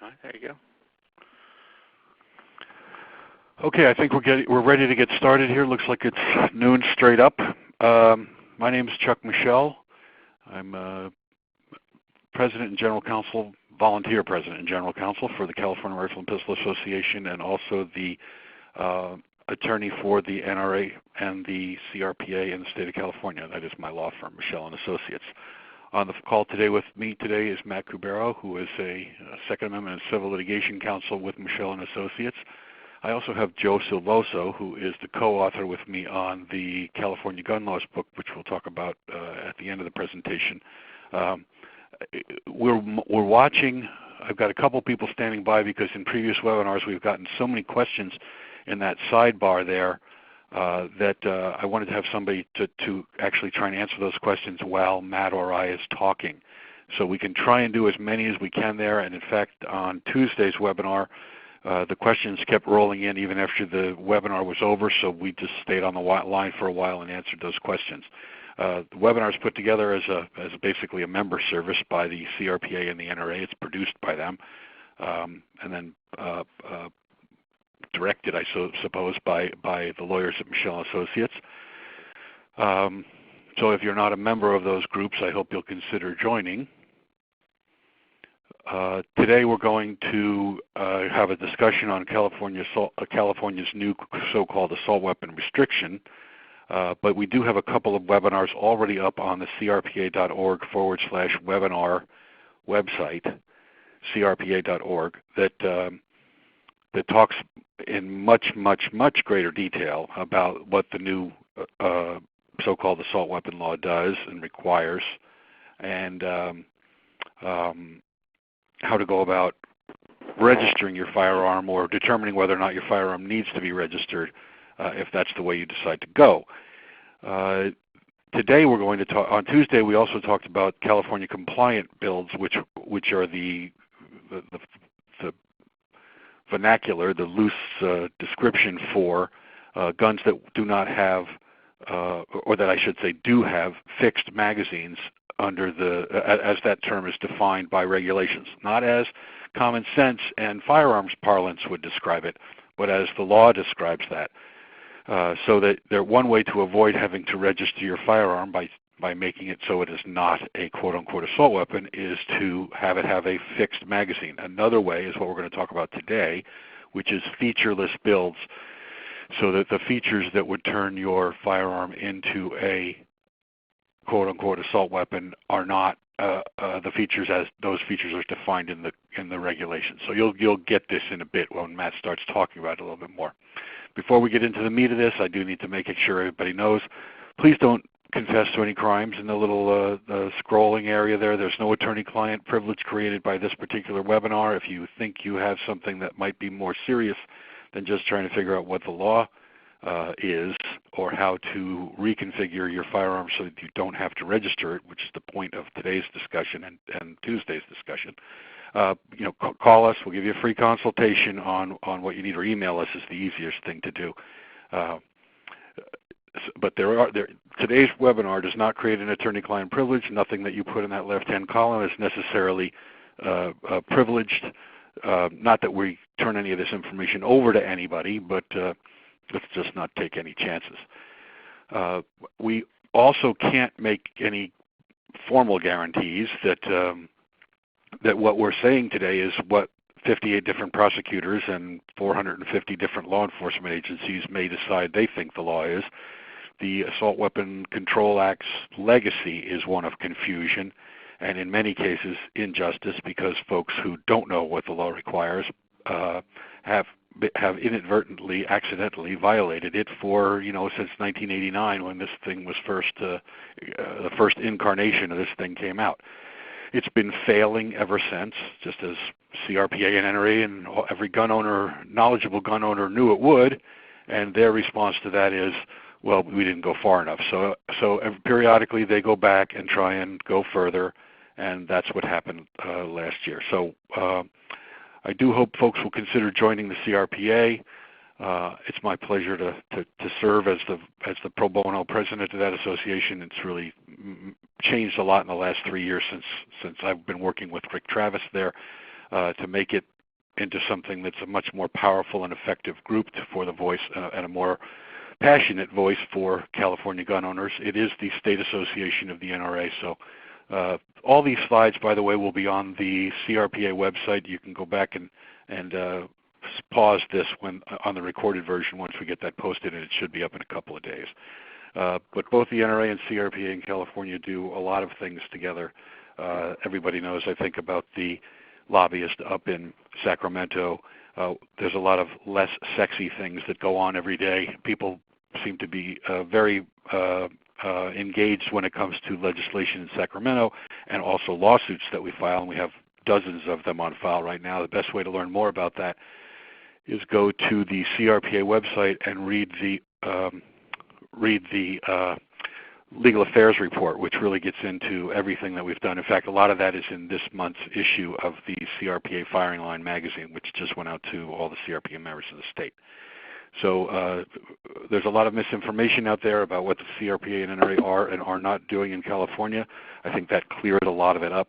All right, there you go. Okay, I think we're ready to get started here. Looks like it's noon straight up. My name is Chuck Michel. I'm President and General Counsel, volunteer President and General Counsel for the California Rifle and Pistol Association, and also the attorney for the NRA and the CRPA in the state of California. That is my law firm, Michel and Associates. On the call today with me today is Matt Cubero, who is a Second Amendment and Civil Litigation Counsel with Michel and Associates. I also have Joe Silvoso, who is the co-author with me on the California Gun Laws book, which we'll talk about at the end of the presentation. We're watching. I've got a couple people standing by because in previous webinars we've gotten so many questions in that sidebar there that I wanted to have somebody to actually try and answer those questions while Matt or I is talking. So we can try and do as many as we can there. And in fact, on Tuesday's webinar, the questions kept rolling in even after the webinar was over, so we just stayed on the line for a while and answered those questions. The webinar is put together as basically a member service by the CRPA and the NRA. It's produced by them, and then directed, I suppose, by the lawyers at Michel and Associates. So if you're not a member of those groups, I hope you'll consider joining. Today we're going to have a discussion on California's new so-called assault weapon restriction, but we do have a couple of webinars already up on the crpa.org/webinar website, crpa.org, that talks in much greater detail about what the new so-called assault weapon law does and requires, and how to go about registering your firearm or determining whether or not your firearm needs to be registered if that's the way you decide to go. Today we're going to talk, on Tuesday we also talked about California compliant builds, which are the vernacular, the loose description for guns that do not have, or that I should say do have, fixed magazines under as that term is defined by regulations, not as common sense and firearms parlance would describe it, but as the law describes that. So that one way to avoid having to register your firearm by making it so it is not a quote-unquote assault weapon is to have it have a fixed magazine. Another way is what we're going to talk about today, which is featureless builds, so that the features that would turn your firearm into a quote-unquote assault weapon are not the features as those features are defined in the regulations. So you'll get this in a bit when Matt starts talking about it a little bit more. Before we get into the meat of this, I do need to make it sure everybody knows. Please don't confess to any crimes in the little scrolling area there. There's no attorney-client privilege created by this particular webinar. If you think you have something that might be more serious than just trying to figure out what the law is or how to reconfigure your firearm so that you don't have to register it, which is the point of today's discussion and Tuesday's discussion. Call us. We'll give you a free consultation on what you need, or email us is the easiest thing to do. But today's webinar does not create an attorney-client privilege. Nothing that you put in that left-hand column is necessarily privileged. Not that we turn any of this information over to anybody, but let's just not take any chances. We also can't make any formal guarantees that what we're saying today is what 58 different prosecutors and 450 different law enforcement agencies may decide they think the law is. The Assault Weapon Control Act's legacy is one of confusion and in many cases injustice, because folks who don't know what the law requires have inadvertently, accidentally violated it for, since 1989 when this thing was the first incarnation of this thing came out. It's been failing ever since, just as CRPA and NRA and every knowledgeable gun owner knew it would, and their response to that is, well, we didn't go far enough. So periodically they go back and try and go further, and that's what happened last year. So I do hope folks will consider joining the CRPA. It's my pleasure to serve as the pro bono president of that association. It's really changed a lot in the last 3 years since I've been working with Rick Travis there to make it into something that's a much more powerful and effective group for the voice and a more passionate voice for California gun owners. It is the state association of the NRA. So all these slides, by the way, will be on the CRPA website. You can go back and pause this on the recorded version once we get that posted, and it should be up in a couple of days. But both the NRA and CRPA in California do a lot of things together. Everybody knows, I think, about the lobbyist up in Sacramento. There's a lot of less sexy things that go on every day. People seem to be very engaged when it comes to legislation in Sacramento and also lawsuits that we file, and we have dozens of them on file right now. The best way to learn more about that is go to the CRPA website and read the Legal Affairs Report, which really gets into everything that we've done. In fact, a lot of that is in this month's issue of the CRPA Firing Line magazine, which just went out to all the CRPA members of the state. So there's a lot of misinformation out there about what the CRPA and NRA are and are not doing in California. I think that cleared a lot of it up.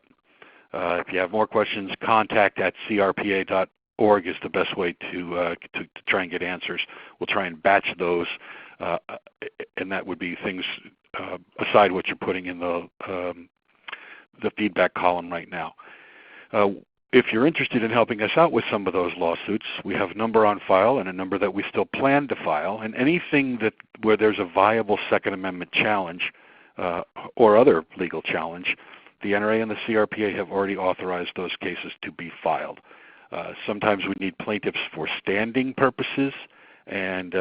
If you have more questions, contact@crpa.org is the best way to try and get answers. We'll try and batch those, and that would be things aside what you're putting in the feedback column right now. If you're interested in helping us out with some of those lawsuits, we have a number on file and a number that we still plan to file. And anything where there's a viable Second Amendment challenge or other legal challenge, the NRA and the CRPA have already authorized those cases to be filed. Sometimes we need plaintiffs for standing purposes, and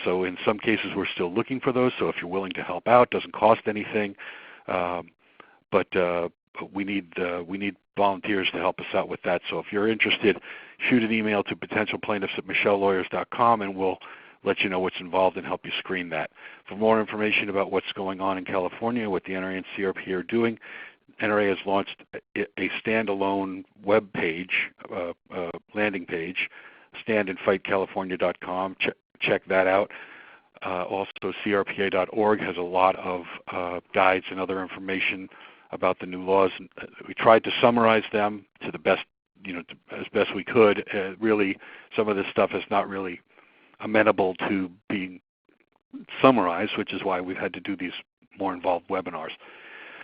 so in some cases we're still looking for those. So if you're willing to help out, it doesn't cost anything, but we need volunteers to help us out with that. So if you're interested, shoot an email to potentialplaintiffs@michellelawyers.com, and we'll let you know what's involved and help you screen that. For more information about what's going on in California, what the NRA and CRPA are doing, NRA has launched a standalone web page, landing page, standandfightcalifornia.com. Check that out. Also, CRPA.org has a lot of guides and other information about the new laws. We tried to summarize them to the best, as best we could. Really, some of this stuff is not really amenable to being summarized, which is why we've had to do these more involved webinars.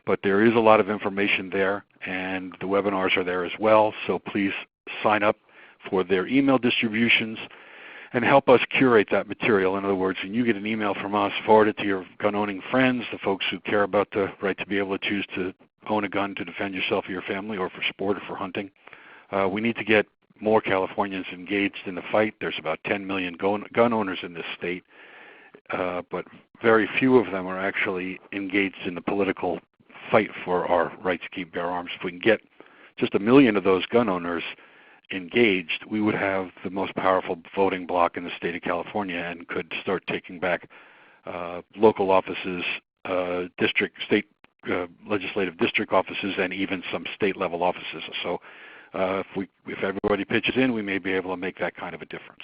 But there is a lot of information there, and the webinars are there as well. So please sign up for their email distributions and help us curate that material. In other words, when you get an email from us, forward it to your gun-owning friends, the folks who care about the right to be able to choose to own a gun to defend yourself or your family, or for sport or for hunting. We need to get more Californians engaged in the fight. There's about 10 million gun owners in this state, but very few of them are actually engaged in the political fight for our right to keep bear arms. If we can get just 1 million of those gun owners engaged, we would have the most powerful voting bloc in the state of California and could start taking back local offices, state legislative district offices, and even some state-level offices. So if everybody pitches in, we may be able to make that kind of a difference.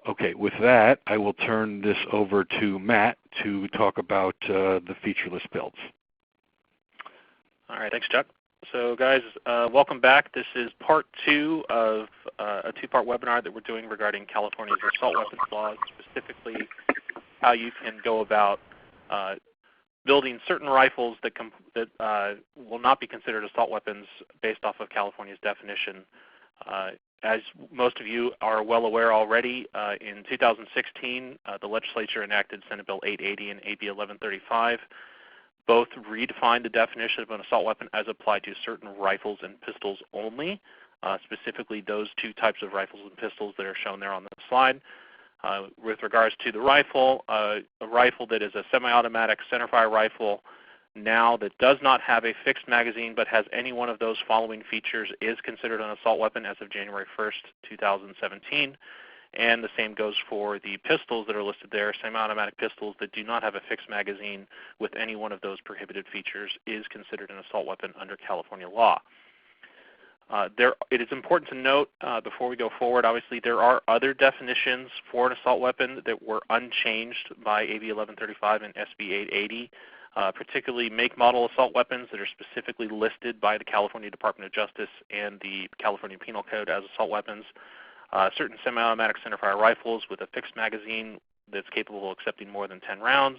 Okay, with that, I will turn this over to Matt to talk about the featureless builds. All right, thanks, Chuck. So guys, welcome back. This is part 2 of a 2-part webinar that we're doing regarding California's assault weapons laws, specifically how you can go about building certain rifles that will not be considered assault weapons based off of California's definition. As most of you are well aware already, in 2016, the legislature enacted Senate Bill 880 and AB 1135. Both redefined the definition of an assault weapon as applied to certain rifles and pistols only, specifically those 2 types of rifles and pistols that are shown there on the slide. With regards to the rifle, a rifle that is a semi-automatic centerfire rifle now that does not have a fixed magazine but has any one of those following features is considered an assault weapon as of January 1st, 2017. And the same goes for the pistols that are listed there. Semi-automatic pistols that do not have a fixed magazine with any one of those prohibited features is considered an assault weapon under California law. It is important to note before we go forward, obviously there are other definitions for an assault weapon that were unchanged by AB 1135 and SB 880. particularly make model assault weapons that are specifically listed by the California Department of Justice and the California Penal Code as assault weapons, certain semi-automatic centerfire rifles with a fixed magazine that's capable of accepting more than 10 rounds,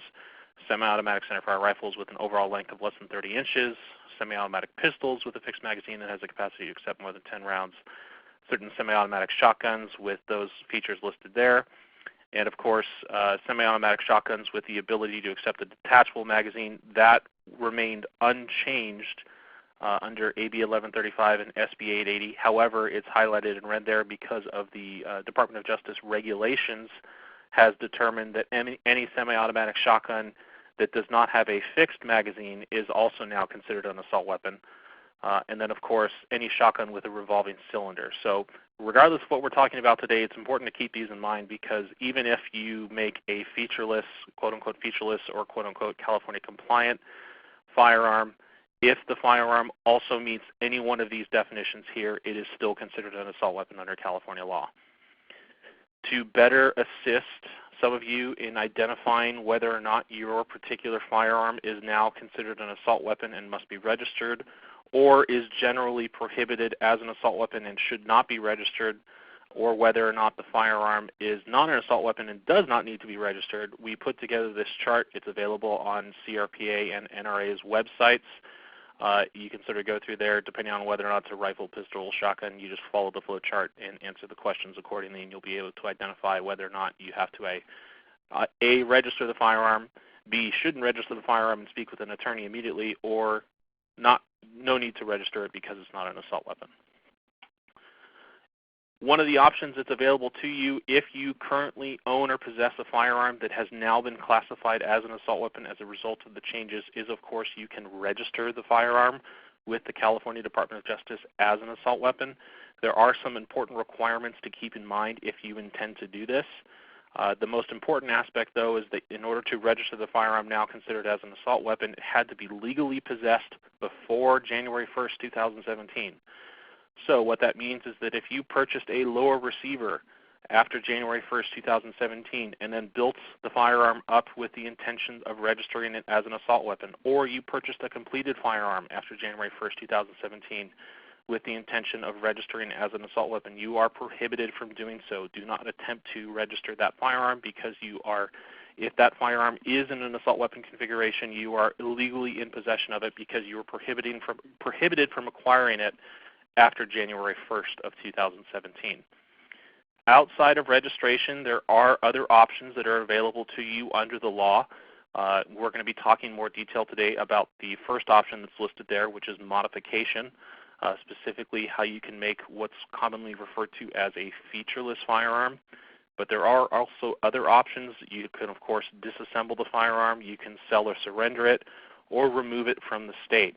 semi-automatic centerfire rifles with an overall length of less than 30 inches, semi-automatic pistols with a fixed magazine that has the capacity to accept more than 10 rounds, certain semi-automatic shotguns with those features listed there, and of course semi-automatic shotguns with the ability to accept a detachable magazine. That remained unchanged under AB 1135 and SB 880. However, it's highlighted in red there because of the Department of Justice regulations has determined that any semi-automatic shotgun that does not have a fixed magazine is also now considered an assault weapon. And then, of course, any shotgun with a revolving cylinder. So regardless of what we're talking about today, it's important to keep these in mind because even if you make a featureless, quote-unquote featureless or quote-unquote California compliant firearm, if the firearm also meets any one of these definitions here, it is still considered an assault weapon under California law. To better assist some of you in identifying whether or not your particular firearm is now considered an assault weapon and must be registered, or is generally prohibited as an assault weapon and should not be registered, or whether or not the firearm is not an assault weapon and does not need to be registered, we put together this chart. It's available on CRPA and NRA's websites. You can sort of go through there depending on whether or not it's a rifle, pistol, shotgun. You just follow the flow chart and answer the questions accordingly, and you'll be able to identify whether or not you have to A, register the firearm, B, shouldn't register the firearm and speak with an attorney immediately, or no need to register it because it's not an assault weapon. One of the options that's available to you if you currently own or possess a firearm that has now been classified as an assault weapon as a result of the changes is, of course, you can register the firearm with the California Department of Justice as an assault weapon. There are some important requirements to keep in mind if you intend to do this. The most important aspect, though, is that in order to register the firearm now considered as an assault weapon, it had to be legally possessed before January 1st, 2017. So what that means is that if you purchased a lower receiver after January 1st, 2017, and then built the firearm up with the intention of registering it as an assault weapon, or you purchased a completed firearm after January 1st, 2017, with the intention of registering it as an assault weapon, you are prohibited from doing so. Do not attempt to register that firearm because if that firearm is in an assault weapon configuration, you are illegally in possession of it because you are prohibited from acquiring it after January 1st of 2017. Outside of registration, there are other options that are available to you under the law. We're going to be talking more detail today about the first option that's listed there, which is modification, specifically how you can make what's commonly referred to as a featureless firearm. But there are also other options. You can, of course, disassemble the firearm. You can sell or surrender it, or remove it from the state.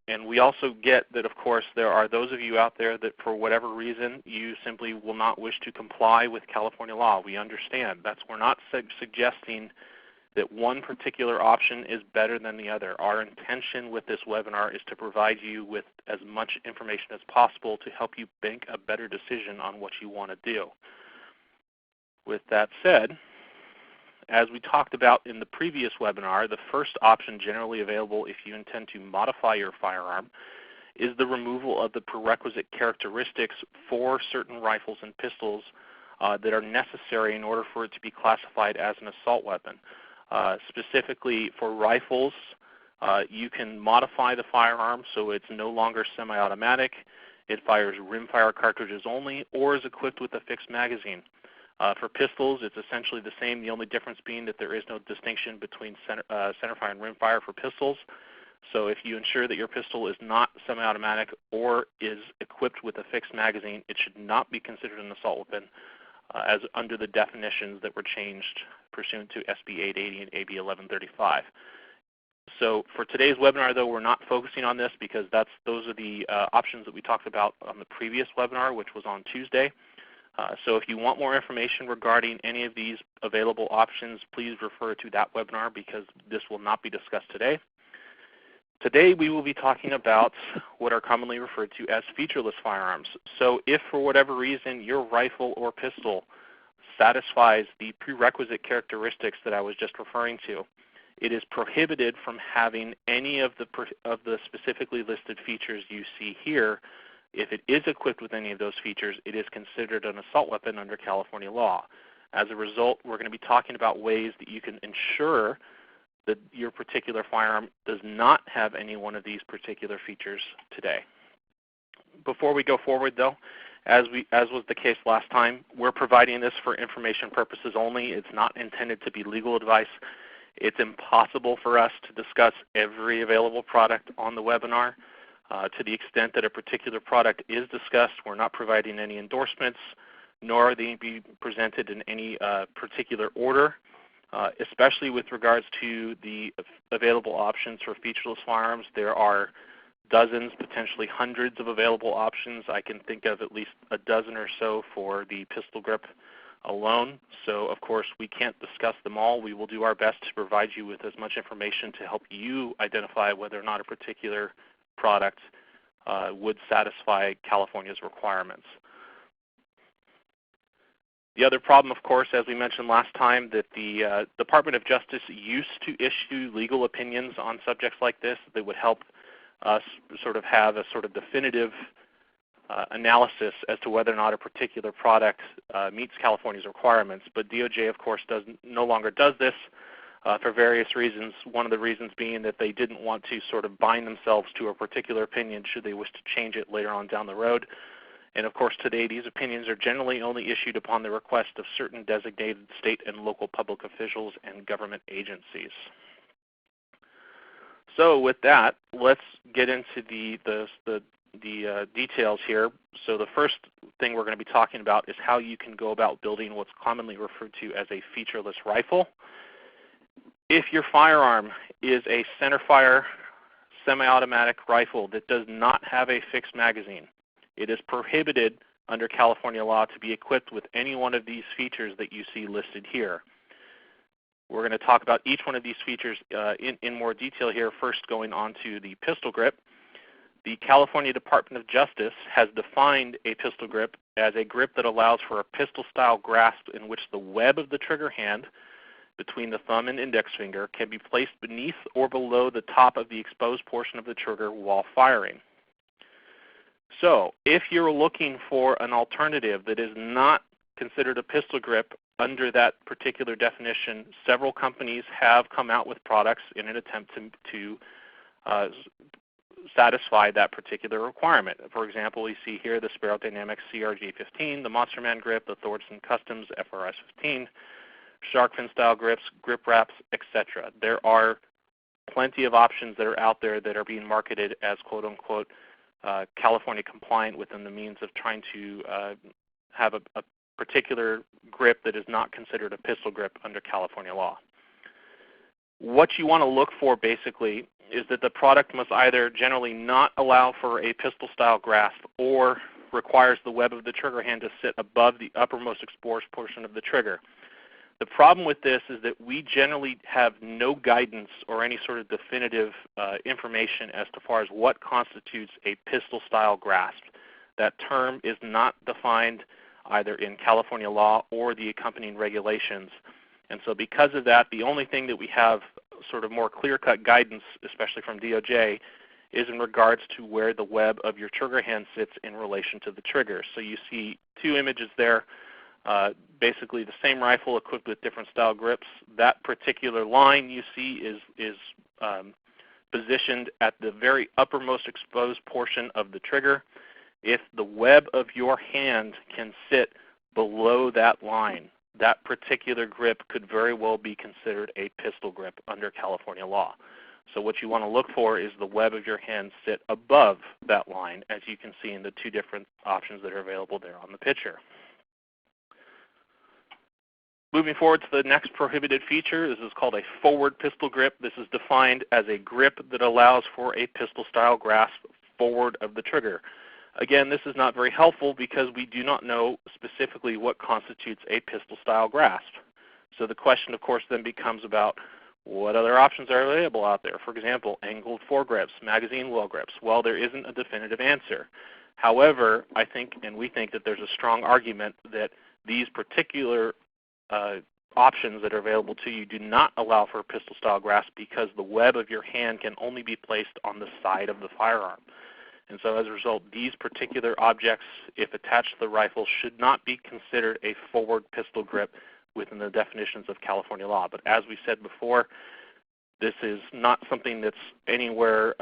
And we also get that, of course, there are those of you out there that for whatever reason you simply will not wish to comply with California law. We understand. We're not suggesting that one particular option is better than the other. Our intention with this webinar is to provide you with as much information as possible to help you make a better decision on what you want to do. With that said, as we talked about in the previous webinar, the first option generally available if you intend to modify your firearm is the removal of the prerequisite characteristics for certain rifles and pistols that are necessary in order for it to be classified as an assault weapon. Specifically for rifles, you can modify the firearm so it's no longer semi-automatic, it fires rimfire cartridges only, or is equipped with a fixed magazine. For pistols, it's essentially the same, the only difference being that there is no distinction between centerfire and rimfire for pistols. So if you ensure that your pistol is not semi-automatic or is equipped with a fixed magazine, it should not be considered an assault weapon as under the definitions that were changed pursuant to SB 880 and AB 1135. So for today's webinar, though, we're not focusing on this because those are the options that we talked about on the previous webinar, which was on Tuesday. So if you want more information regarding any of these available options, please refer to that webinar because this will not be discussed today. Today we will be talking about what are commonly referred to as featureless firearms. So if for whatever reason your rifle or pistol satisfies the prerequisite characteristics that I was just referring to, it is prohibited from having any of the specifically listed features you see here. If it is equipped with any of those features, it is considered an assault weapon under California law. As a result, we're going to be talking about ways that you can ensure that your particular firearm does not have any one of these particular features today. Before we go forward, though, as was the case last time, we're providing this for information purposes only. It's not intended to be legal advice. It's impossible for us to discuss every available product on the webinar. To the extent that a particular product is discussed, we're not providing any endorsements, nor are they be presented in any particular order, especially with regards to the available options for featureless firearms. There are dozens, potentially hundreds of available options. I can think of at least a dozen or so for the pistol grip alone. So of course we can't discuss them all. We will do our best to provide you with as much information to help you identify whether or not a particular product would satisfy California's requirements. The other problem, of course, as we mentioned last time, that the Department of Justice used to issue legal opinions on subjects like this that would help us sort of have a sort of definitive analysis as to whether or not a particular product meets California's requirements. But DOJ, of course, no longer does this for various reasons. One of the reasons being that they didn't want to sort of bind themselves to a particular opinion should they wish to change it later on down the road. And of course today these opinions are generally only issued upon the request of certain designated state and local public officials and government agencies. So with that, let's get into the details here. So the first thing we're going to be talking about is how you can go about building what's commonly referred to as a featureless rifle. If your firearm is a centerfire semi-automatic rifle that does not have a fixed magazine, it is prohibited under California law to be equipped with any one of these features that you see listed here. We're going to talk about each one of these features in more detail here, first going on to the pistol grip. The California Department of Justice has defined a pistol grip as a grip that allows for a pistol-style grasp in which the web of the trigger hand between the thumb and index finger can be placed beneath or below the top of the exposed portion of the trigger while firing. So if you're looking for an alternative that is not considered a pistol grip under that particular definition, several companies have come out with products in an attempt to satisfy that particular requirement. For example, we see here the Sparrow Dynamics CRG-15, the Monster Man grip, the Thorson Customs FRS-15, shark fin style grips, grip wraps, etc. There are plenty of options that are out there that are being marketed as quote-unquote California compliant within the means of trying to have a particular grip that is not considered a pistol grip under California law. What you want to look for basically is that the product must either generally not allow for a pistol-style grasp or requires the web of the trigger hand to sit above the uppermost exposed portion of the trigger. The problem with this is that we generally have no guidance or any sort of definitive information as far as what constitutes a pistol-style grasp. That term is not defined either in California law or the accompanying regulations. And so because of that, the only thing that we have sort of more clear-cut guidance, especially from DOJ, is in regards to where the web of your trigger hand sits in relation to the trigger. So you see two images there. Basically the same rifle equipped with different style grips. That particular line you see is positioned at the very uppermost exposed portion of the trigger. If the web of your hand can sit below that line, that particular grip could very well be considered a pistol grip under California law. So what you want to look for is the web of your hand sit above that line, as you can see in the two different options that are available there on the picture. Moving forward to the next prohibited feature, this is called a forward pistol grip. This is defined as a grip that allows for a pistol-style grasp forward of the trigger. Again, this is not very helpful because we do not know specifically what constitutes a pistol-style grasp. So the question, of course, then becomes about what other options are available out there. For example, angled foregrips, magazine well grips. Well, there isn't a definitive answer. However, I think, and we think, that there's a strong argument that these particular options that are available to you do not allow for pistol style grasp because the web of your hand can only be placed on the side of the firearm. And so as a result, these particular objects, if attached to the rifle, should not be considered a forward pistol grip within the definitions of California law. But as we said before, this is not something that's anywhere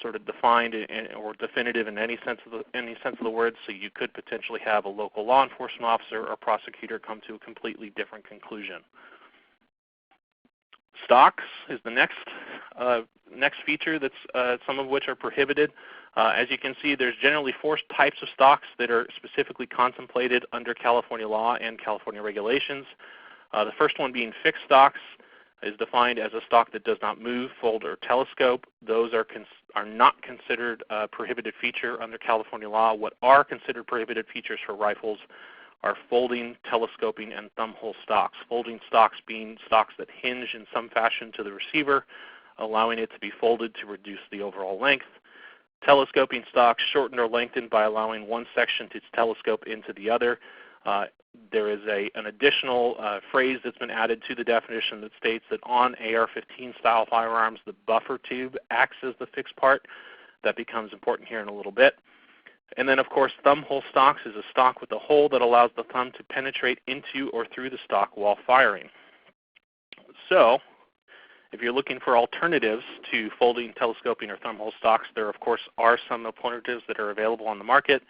sort of defined or definitive in any sense of the word. So you could potentially have a local law enforcement officer or prosecutor come to a completely different conclusion. Stocks is the next feature that's some of which are prohibited. As you can see, there's generally 4 types of stocks that are specifically contemplated under California law and California regulations. The first one being fixed stocks is defined as a stock that does not move, fold, or telescope. Those are not considered a prohibited feature under California law. What are considered prohibited features for rifles are folding, telescoping, and thumbhole stocks. Folding stocks being stocks that hinge in some fashion to the receiver, allowing it to be folded to reduce the overall length. Telescoping stocks shortened or lengthened by allowing one section to telescope into the other. There is an additional phrase that's been added to the definition that states that on AR-15 style firearms, the buffer tube acts as the fixed part. That becomes important here in a little bit. And then, of course, thumbhole stocks is a stock with a hole that allows the thumb to penetrate into or through the stock while firing. So, if you're looking for alternatives to folding, telescoping, or thumbhole stocks, there, of course, are some alternatives that are available on the market.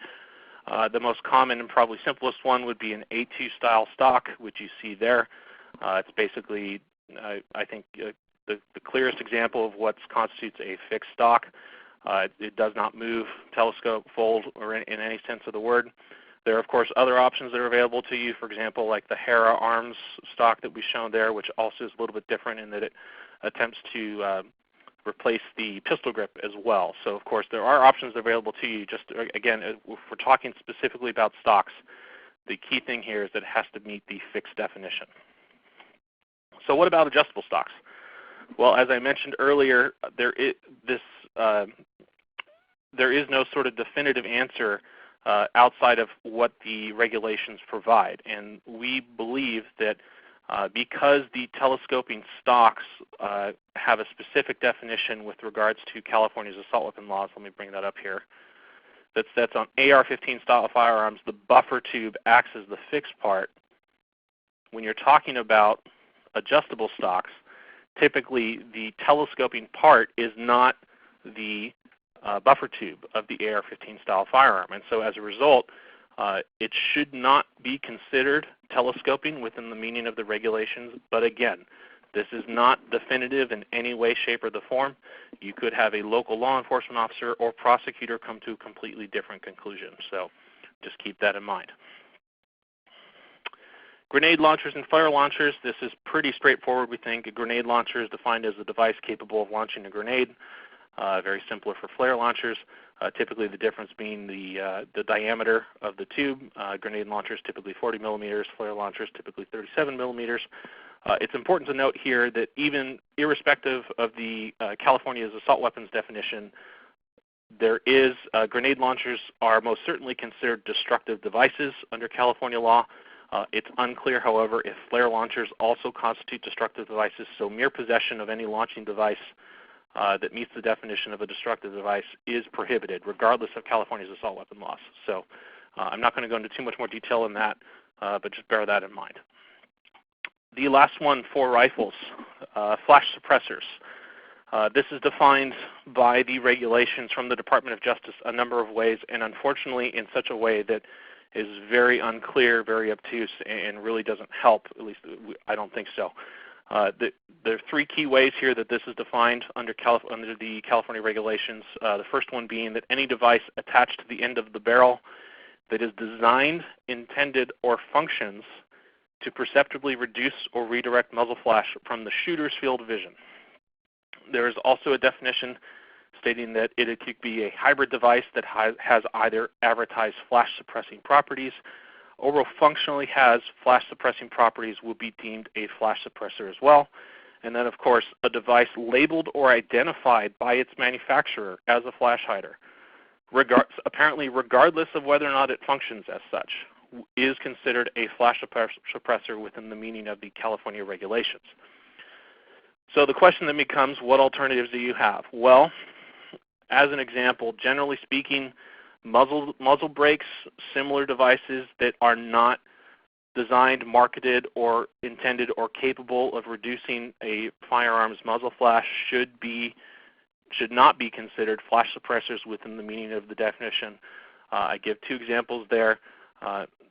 The most common and probably simplest one would be an A2 style stock, which you see there. It's basically, I think, the clearest example of what constitutes a fixed stock. It does not move, telescope, fold, or in any sense of the word. There are, of course, other options that are available to you, for example, like the Hera Arms stock that we've shown there, which also is a little bit different in that it attempts to replace the pistol grip as well. So, of course, there are options available to you. Just, again, if we're talking specifically about stocks, the key thing here is that it has to meet the fixed definition. So what about adjustable stocks? Well, as I mentioned earlier, there is no sort of definitive answer outside of what the regulations provide. And we believe that because the telescoping stocks have a specific definition with regards to California's assault weapon laws, let me bring that up here, that's on AR-15 style firearms, the buffer tube acts as the fixed part. When you're talking about adjustable stocks, typically the telescoping part is not the buffer tube of the AR-15 style firearm. And so as a result, it should not be considered telescoping within the meaning of the regulations. But again, this is not definitive in any way, shape, or the form. You could have a local law enforcement officer or prosecutor come to a completely different conclusion. So just keep that in mind. Grenade launchers and flare launchers, this is pretty straightforward, we think. A grenade launcher is defined as a device capable of launching a grenade. Very simpler for flare launchers. Typically the difference being the diameter of the tube. Grenade launchers typically 40 millimeters, flare launchers typically 37 millimeters. It's important to note here that even irrespective of the California's assault weapons definition, there is grenade launchers are most certainly considered destructive devices under California law. It's unclear, however, if flare launchers also constitute destructive devices, so mere possession of any launching device that meets the definition of a destructive device is prohibited, regardless of California's assault weapon laws. So I'm not going to go into too much more detail on that, but just bear that in mind. The last one for rifles, flash suppressors. This is defined by the regulations from the Department of Justice a number of ways, and unfortunately in such a way that is very unclear, very obtuse, and really doesn't help, at least I don't think so. There are 3 key ways here that this is defined under the California regulations. The first one being that any device attached to the end of the barrel that is designed, intended, or functions to perceptibly reduce or redirect muzzle flash from the shooter's field of vision. There is also a definition stating that it could be a hybrid device that has either advertised flash suppressing properties or functionally has flash suppressing properties will be deemed a flash suppressor as well. And then, of course, a device labeled or identified by its manufacturer as a flash hider, apparently regardless of whether or not it functions as such. is considered a flash suppressor within the meaning of the California regulations. So the question then becomes, what alternatives do you have? Well, as an example, generally speaking, muzzle brakes, similar devices that are not designed, marketed, or intended or capable of reducing a firearm's muzzle flash should not be considered flash suppressors within the meaning of the definition. I give two examples there.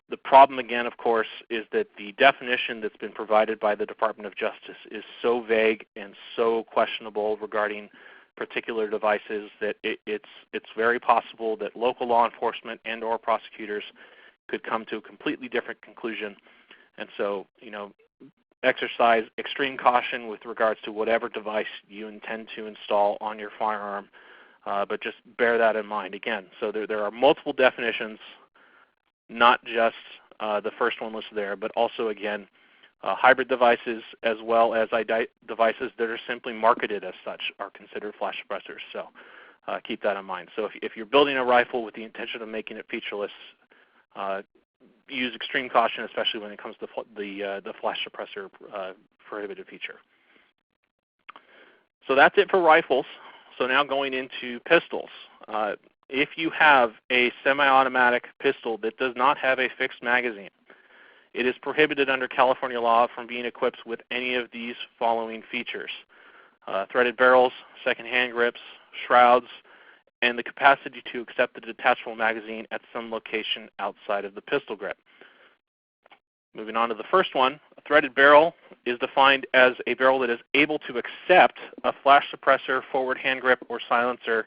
The problem, again, of course, is that the definition that's been provided by the Department of Justice is so vague and so questionable regarding particular devices that it's very possible that local law enforcement and or prosecutors could come to a completely different conclusion. And so, exercise extreme caution with regards to whatever device you intend to install on your firearm, but just bear that in mind. Again, so there are multiple definitions, not just the first one listed there, but also, again, hybrid devices as well as devices that are simply marketed as such are considered flash suppressors. So keep that in mind. So if you're building a rifle with the intention of making it featureless, use extreme caution, especially when it comes to the flash suppressor prohibited feature. So that's it for rifles. So now going into pistols. If you have a semi-automatic pistol that does not have a fixed magazine, it is prohibited under California law from being equipped with any of these following features: threaded barrels, second hand grips, shrouds, and the capacity to accept the detachable magazine at some location outside of the pistol grip. Moving on to the first one, a threaded barrel is defined as a barrel that is able to accept a flash suppressor, forward hand grip, or silencer,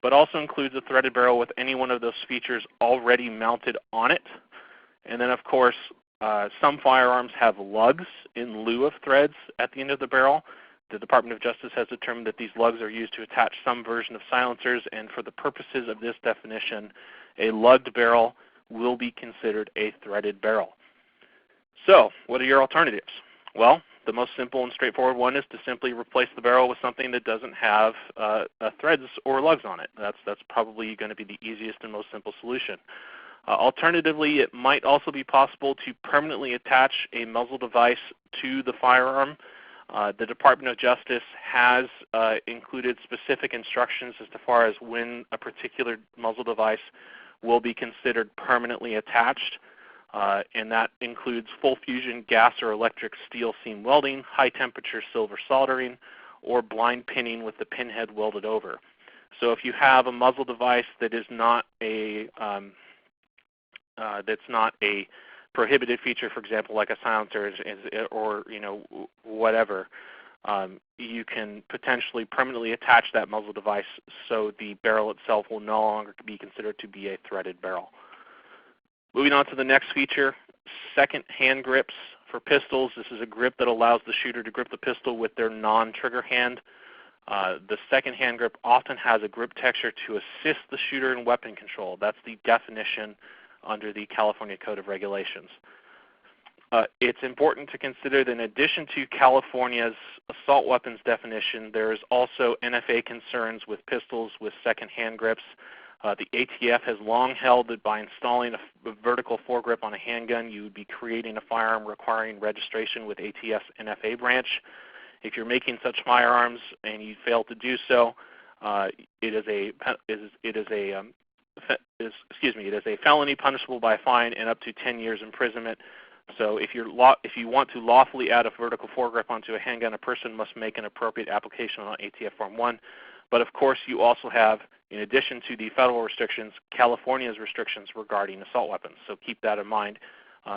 but also includes a threaded barrel with any one of those features already mounted on it. And then, of course, some firearms have lugs in lieu of threads at the end of the barrel. The Department of Justice has determined that these lugs are used to attach some version of silencers, and for the purposes of this definition, a lugged barrel will be considered a threaded barrel. So, what are your alternatives? Well, the most simple and straightforward one is to simply replace the barrel with something that doesn't have threads or lugs on it. That's probably going to be the easiest and most simple solution. Alternatively, it might also be possible to permanently attach a muzzle device to the firearm. The Department of Justice has included specific instructions as far as when a particular muzzle device will be considered permanently attached, and that includes full fusion gas or electric steel seam welding, high temperature silver soldering, or blind pinning with the pinhead welded over. So if you have a muzzle device that is not a prohibited feature, for example, like a silencer or whatever, you can potentially permanently attach that muzzle device so the barrel itself will no longer be considered to be a threaded barrel. Moving on to the next feature, second hand grips for pistols. This is a grip that allows the shooter to grip the pistol with their non-trigger hand. The second hand grip often has a grip texture to assist the shooter in weapon control. That's the definition under the California Code of Regulations. It's important to consider that in addition to California's assault weapons definition, there is also NFA concerns with pistols with second hand grips. The ATF has long held that by installing a vertical foregrip on a handgun, you would be creating a firearm requiring registration with ATF's NFA branch. If you're making such firearms and you fail to do so, it is a felony punishable by a fine and up to 10 years imprisonment. So if you want to lawfully add a vertical foregrip onto a handgun, a person must make an appropriate application on ATF Form 1. But of course, you also have, in addition to the federal restrictions, California's restrictions regarding assault weapons. So keep that in mind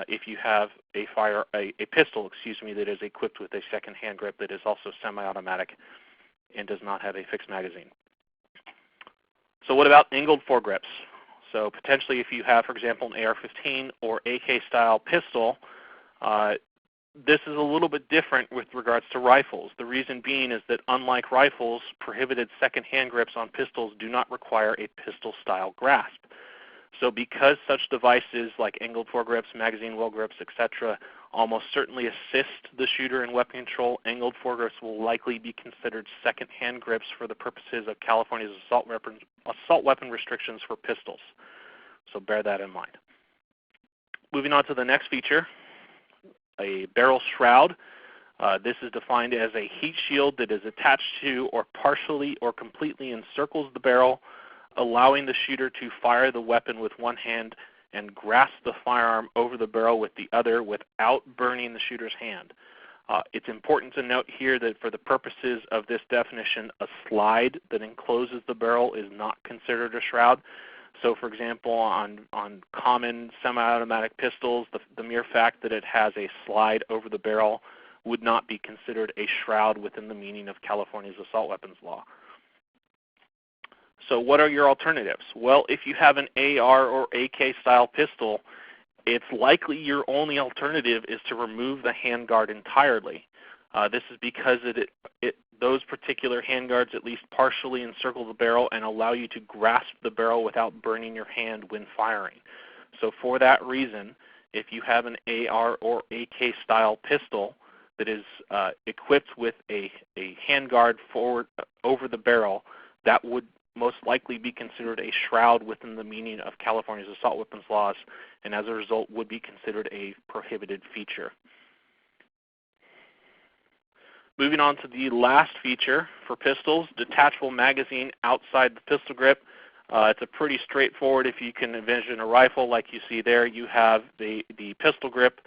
if you have a pistol, that is equipped with a second hand grip that is also semi-automatic and does not have a fixed magazine. So what about angled foregrips? So potentially if you have, for example, an AR-15 or AK-style pistol, this is a little bit different with regards to rifles. The reason being is that unlike rifles, prohibited second hand grips on pistols do not require a pistol-style grasp. So because such devices like angled foregrips, magazine well grips, etc., almost certainly assist the shooter in weapon control, angled foregrips will likely be considered second hand grips for the purposes of California's assault weapon restrictions for pistols. So bear that in mind. Moving on to the next feature, a barrel shroud. This is defined as a heat shield that is attached to or partially or completely encircles the barrel, allowing the shooter to fire the weapon with one hand and grasp the firearm over the barrel with the other without burning the shooter's hand. It's important to note here that for the purposes of this definition, a slide that encloses the barrel is not considered a shroud. So for example, on common semi-automatic pistols, the mere fact that it has a slide over the barrel would not be considered a shroud within the meaning of California's assault weapons law. So what are your alternatives? Well, if you have an AR or AK style pistol, it's likely your only alternative is to remove the handguard entirely. This is because those particular handguards at least partially encircle the barrel and allow you to grasp the barrel without burning your hand when firing. So for that reason, if you have an AR or AK style pistol that is equipped with a handguard forward over the barrel, that would most likely be considered a shroud within the meaning of California's assault weapons laws, and as a result would be considered a prohibited feature. Moving on to the last feature for pistols, detachable magazine outside the pistol grip. It's a pretty straightforward, if you can envision a rifle like you see there, you have the pistol grip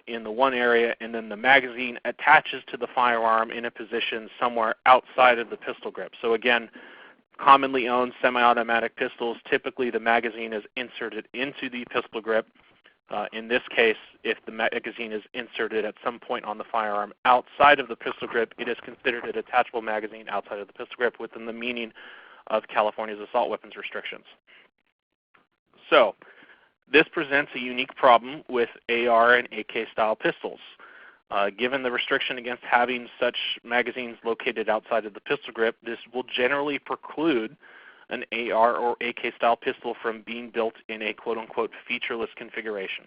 in the one area, and then the magazine attaches to the firearm in a position somewhere outside of the pistol grip. So again, commonly owned semi-automatic pistols, typically the magazine is inserted into the pistol grip. In this case, if the magazine is inserted at some point on the firearm outside of the pistol grip, it is considered a detachable magazine outside of the pistol grip within the meaning of California's assault weapons restrictions. So this presents a unique problem with AR and AK style pistols. Given the restriction against having such magazines located outside of the pistol grip, this will generally preclude an AR or AK style pistol from being built in a quote-unquote featureless configuration.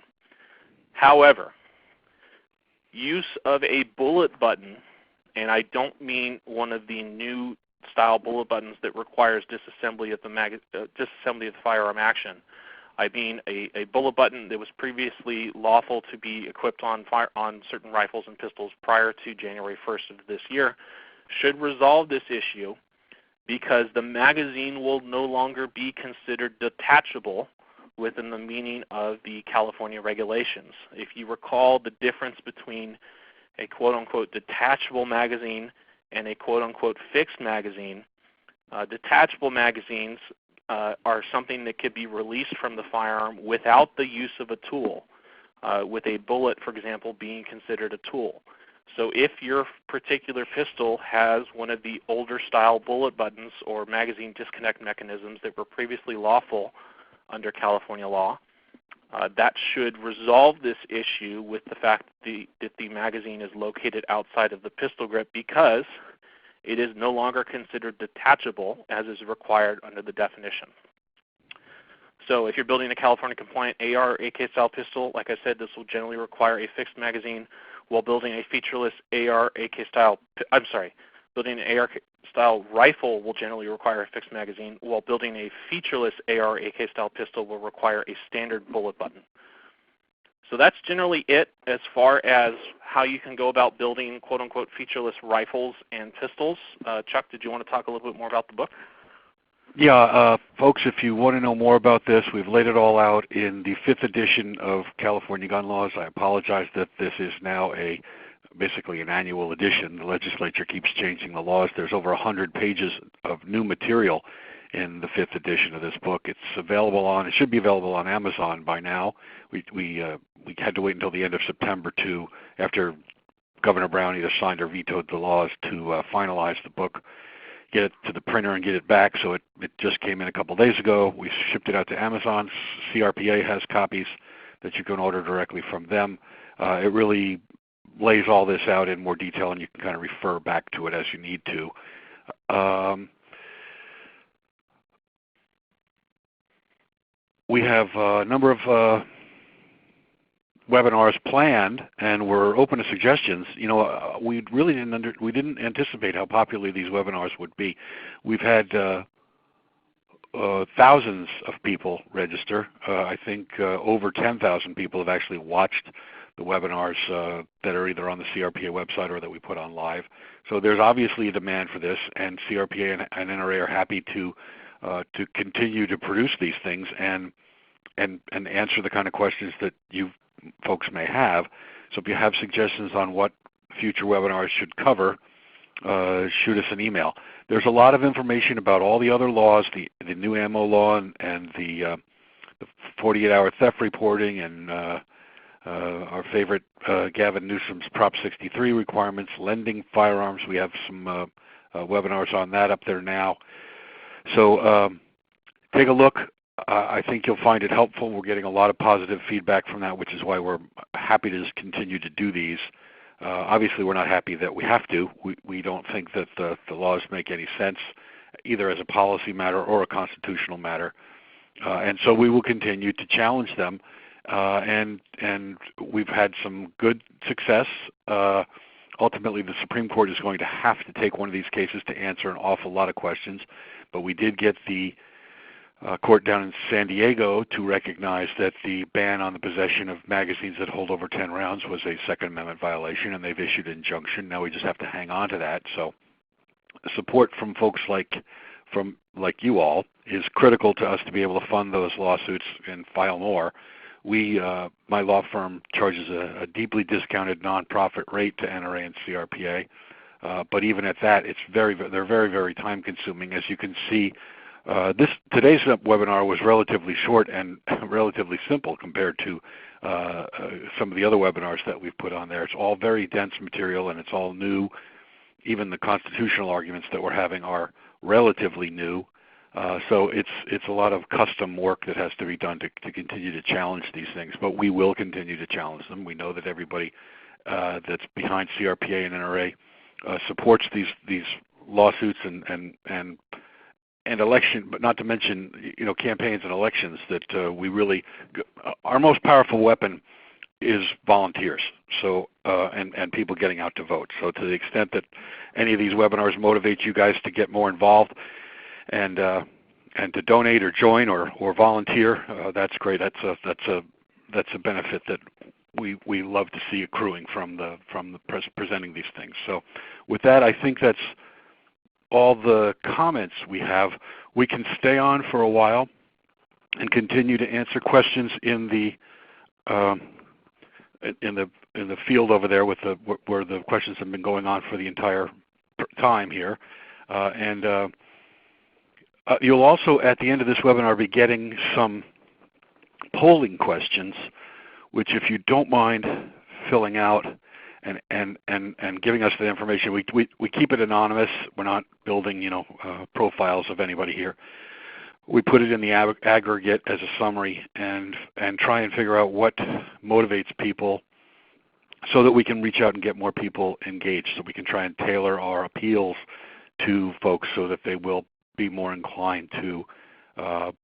However, use of a bullet button, and I don't mean one of the new style bullet buttons that requires disassembly of the firearm action. I mean a bullet button that was previously lawful to be equipped on certain rifles and pistols prior to January 1st of this year should resolve this issue, because the magazine will no longer be considered detachable within the meaning of the California regulations. If you recall the difference between a quote-unquote detachable magazine and a quote-unquote fixed magazine, detachable magazines are something that could be released from the firearm without the use of a tool, with a bullet, for example, being considered a tool. So if your particular pistol has one of the older style bullet buttons or magazine disconnect mechanisms that were previously lawful under California law, that should resolve this issue with the fact that the magazine is located outside of the pistol grip, because it is no longer considered detachable as is required under the definition. So if you're building a California compliant AR or AK style pistol, like I said, this will generally require a fixed magazine, while building a featureless AR AK style, building an AR style rifle will generally require a fixed magazine, while building a featureless AR AK style pistol will require a standard bullet button. So that's generally it as far as how you can go about building quote-unquote featureless rifles and pistols. Chuck, did you want to talk a little bit more about the book? Yeah, folks, if you want to know more about this, we've laid it all out in the 5th edition of California Gun Laws. I apologize that this is now basically an annual edition. The legislature keeps changing the laws. There's over 100 pages of new material in the 5th edition of this book. It should be available on Amazon by now. We had to wait until the end of September after Governor Brown either signed or vetoed the laws, to finalize the book, get it to the printer and get it back. So it just came in a couple days ago. We shipped it out to Amazon. CRPA has copies that you can order directly from them. It really lays all this out in more detail, and you can kind of refer back to it as you need to. We have a number of webinars planned, and we're open to suggestions. You know, we didn't anticipate how popular these webinars would be. We've had thousands of people register. I think over 10,000 people have actually watched the webinars that are either on the CRPA website or that we put on live. So there's obviously a demand for this, and CRPA and NRA are happy to continue to produce these things and answer the kind of questions that you folks may have. So if you have suggestions on what future webinars should cover, shoot us an email. There's a lot of information about all the other laws, the new ammo law and the 48-hour theft reporting, and our favorite Gavin Newsom's Prop 63 requirements, lending firearms. We have some webinars on that up there now. So take a look. I think you'll find it helpful. We're getting a lot of positive feedback from that, which is why we're happy to just continue to do these. Obviously, we're not happy that we have to. We don't think that the laws make any sense, either as a policy matter or a constitutional matter. And so we will continue to challenge them. And we've had some good success. Ultimately, the Supreme Court is going to have to take one of these cases to answer an awful lot of questions. But we did get the court down in San Diego to recognize that the ban on the possession of magazines that hold over 10 rounds was a Second Amendment violation, and they've issued an injunction. Now we just have to hang on to that. So support from folks like you all is critical to us to be able to fund those lawsuits and file more. My law firm charges a deeply discounted nonprofit rate to NRA and CRPA, but even at that, they're very, very time consuming. As you can see, today's webinar was relatively short and relatively simple compared to some of the other webinars that we've put on there. It's all very dense material and it's all new. Even the constitutional arguments that we're having are relatively new. So it's a lot of custom work that has to be done to continue to challenge these things. But we will continue to challenge them. We know that everybody that's behind CRPA and NRA supports these lawsuits and election, but not to mention campaigns and elections. That we really, our most powerful weapon is volunteers. So and people getting out to vote. So to the extent that any of these webinars motivate you guys to get more involved and to donate or join or volunteer, that's great. That's a benefit that we love to see accruing from the presenting these things. So with that, I think that's all the comments we have. We can stay on for a while and continue to answer questions in the field over there with where the questions have been going on for the entire time here. You'll also, at the end of this webinar, be getting some polling questions, which if you don't mind filling out and giving us the information, we keep it anonymous. We're not building profiles of anybody here. We put it in the aggregate as a summary and try and figure out what motivates people so that we can reach out and get more people engaged, so we can try and tailor our appeals to folks so that they will be more inclined to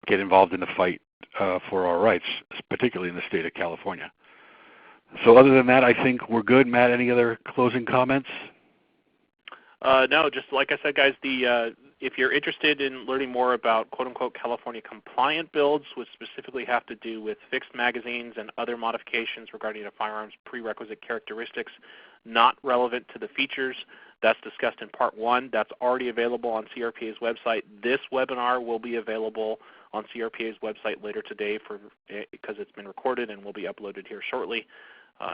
get involved in the fight for our rights, particularly in the state of California. So other than that, I think we're good. Matt, any other closing comments? No, just like I said, guys, if you're interested in learning more about quote-unquote California compliant builds, which specifically have to do with fixed magazines and other modifications regarding a firearm's prerequisite characteristics not relevant to the features, that's discussed in Part 1. That's already available on CRPA's website. This webinar will be available on CRPA's website later today because it's been recorded and will be uploaded here shortly.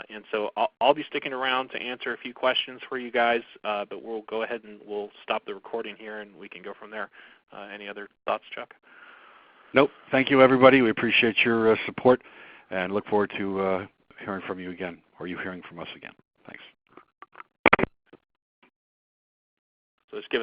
And so I'll be sticking around to answer a few questions for you guys, but we'll go ahead and we'll stop the recording here and we can go from there. Any other thoughts, Chuck? Nope. Thank you, everybody. We appreciate your support and look forward to hearing from you again, or you hearing from us again. Thanks. So let's give us